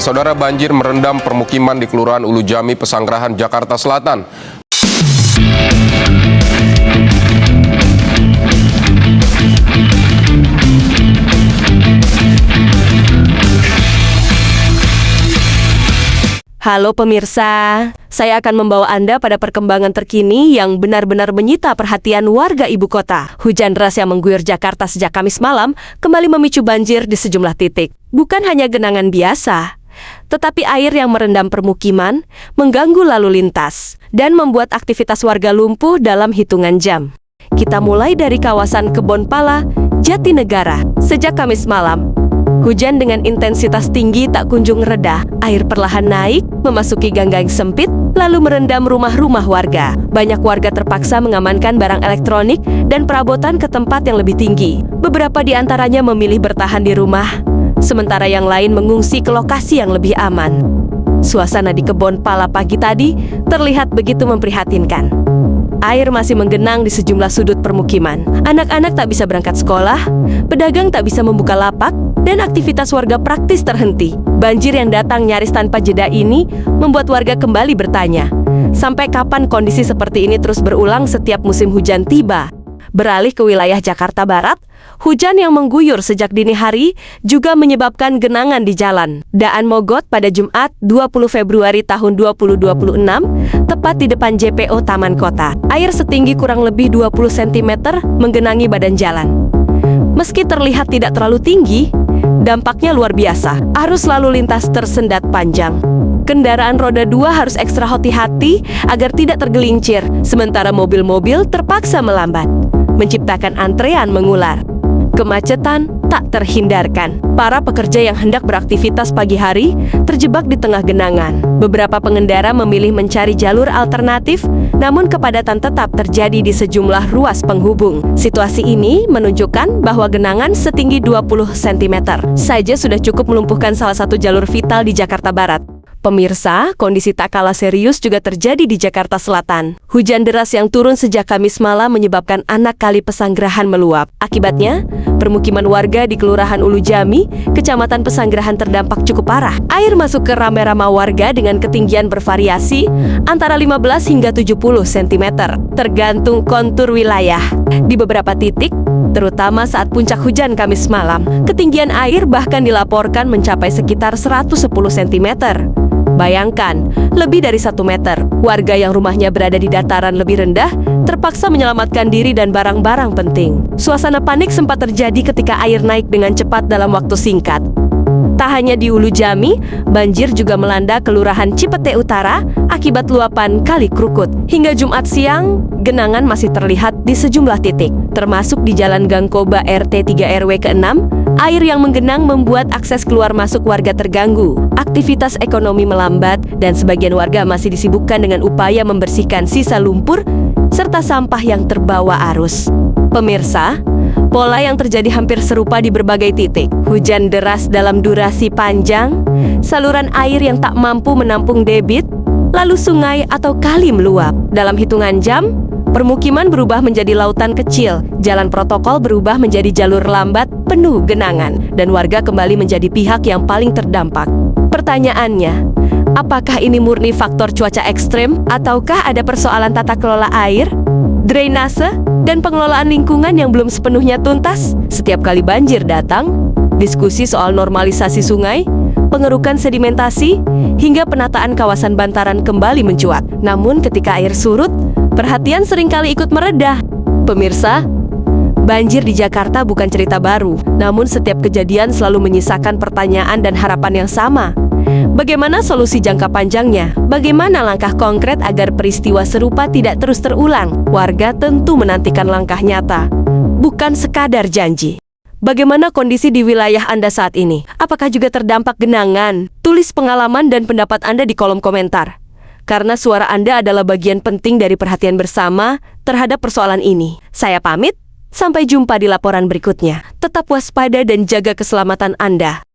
Saudara, banjir merendam permukiman di Kelurahan Ulu Jami, Pesanggerahan, Jakarta Selatan. Halo pemirsa, saya akan membawa Anda pada perkembangan terkini yang benar-benar menyita perhatian warga ibu kota. Hujan deras yang mengguyur Jakarta sejak Kamis malam kembali memicu banjir di sejumlah titik. Bukan hanya genangan biasa, tetapi air yang merendam permukiman, mengganggu lalu lintas, dan membuat aktivitas warga lumpuh dalam hitungan jam. Kita mulai dari kawasan Kebonpala, Jatinegara. Sejak Kamis malam, hujan dengan intensitas tinggi tak kunjung reda. Air perlahan naik, memasuki gang-gang sempit, lalu merendam rumah-rumah warga. Banyak warga terpaksa mengamankan barang elektronik dan perabotan ke tempat yang lebih tinggi. Beberapa di antaranya memilih bertahan di rumah, sementara yang lain mengungsi ke lokasi yang lebih aman. Suasana di Kebonpala pagi tadi terlihat begitu memprihatinkan. Air masih menggenang di sejumlah sudut permukiman. Anak-anak tak bisa berangkat sekolah, pedagang tak bisa membuka lapak, dan aktivitas warga praktis terhenti. Banjir yang datang nyaris tanpa jeda ini membuat warga kembali bertanya, sampai kapan kondisi seperti ini terus berulang setiap musim hujan tiba? Beralih ke wilayah Jakarta Barat, hujan yang mengguyur sejak dini hari juga menyebabkan genangan di jalan. Daan Mogot pada Jumat 20 Februari tahun 2026, tepat di depan JPO Taman Kota. Air setinggi kurang lebih 20 cm menggenangi badan jalan. Meski terlihat tidak terlalu tinggi, dampaknya luar biasa. Arus lalu lintas tersendat panjang. Kendaraan roda 2 harus ekstra hati-hati agar tidak tergelincir, sementara mobil-mobil terpaksa melambat, menciptakan antrean mengular. Kemacetan tak terhindarkan. Para pekerja yang hendak beraktivitas pagi hari terjebak di tengah genangan. Beberapa pengendara memilih mencari jalur alternatif, namun kepadatan tetap terjadi di sejumlah ruas penghubung. Situasi ini menunjukkan bahwa genangan setinggi 20 cm saja sudah cukup melumpuhkan salah satu jalur vital di Jakarta Barat. Pemirsa, kondisi tak kalah serius juga terjadi di Jakarta Selatan. Hujan deras yang turun sejak Kamis malam menyebabkan anak kali Pesanggerahan meluap. Akibatnya, permukiman warga di Kelurahan Ulu Jami, Kecamatan Pesanggerahan terdampak cukup parah. Air masuk ke rame-rame warga dengan ketinggian bervariasi antara 15 hingga 70 cm, tergantung kontur wilayah. Di beberapa titik, terutama saat puncak hujan Kamis malam, ketinggian air bahkan dilaporkan mencapai sekitar 110 cm. Bayangkan, lebih dari 1 meter. Warga yang rumahnya berada di dataran lebih rendah terpaksa menyelamatkan diri dan barang-barang penting. Suasana panik sempat terjadi ketika air naik dengan cepat dalam waktu singkat. Tak hanya di Ulu Jami, banjir juga melanda Kelurahan Cipete Utara akibat luapan Kali Krukut. Hingga Jumat siang, genangan masih terlihat di sejumlah titik, termasuk di Jalan Gangkoba RT 3 RW ke-6. Air yang menggenang membuat akses keluar masuk warga terganggu. Aktivitas ekonomi melambat dan sebagian warga masih disibukkan dengan upaya membersihkan sisa lumpur serta sampah yang terbawa arus. Pemirsa, pola yang terjadi hampir serupa di berbagai titik. Hujan deras dalam durasi panjang, saluran air yang tak mampu menampung debit, lalu sungai atau kali meluap. Dalam hitungan jam, permukiman berubah menjadi lautan kecil, jalan protokol berubah menjadi jalur lambat penuh genangan, dan warga kembali menjadi pihak yang paling terdampak. Pertanyaannya, apakah ini murni faktor cuaca ekstrem, ataukah ada persoalan tata kelola air, drainase, dan pengelolaan lingkungan yang belum sepenuhnya tuntas? Setiap kali banjir datang, diskusi soal normalisasi sungai, pengerukan sedimentasi, hingga penataan kawasan bantaran kembali mencuat. Namun ketika air surut, perhatian seringkali ikut mereda. Pemirsa, banjir di Jakarta bukan cerita baru, namun setiap kejadian selalu menyisakan pertanyaan dan harapan yang sama. Bagaimana solusi jangka panjangnya? Bagaimana langkah konkret agar peristiwa serupa tidak terus terulang? Warga tentu menantikan langkah nyata, bukan sekadar janji. Bagaimana kondisi di wilayah Anda saat ini? Apakah juga terdampak genangan? Tulis pengalaman dan pendapat Anda di kolom komentar. Karena suara Anda adalah bagian penting dari perhatian bersama terhadap persoalan ini. Saya pamit, sampai jumpa di laporan berikutnya. Tetap waspada dan jaga keselamatan Anda.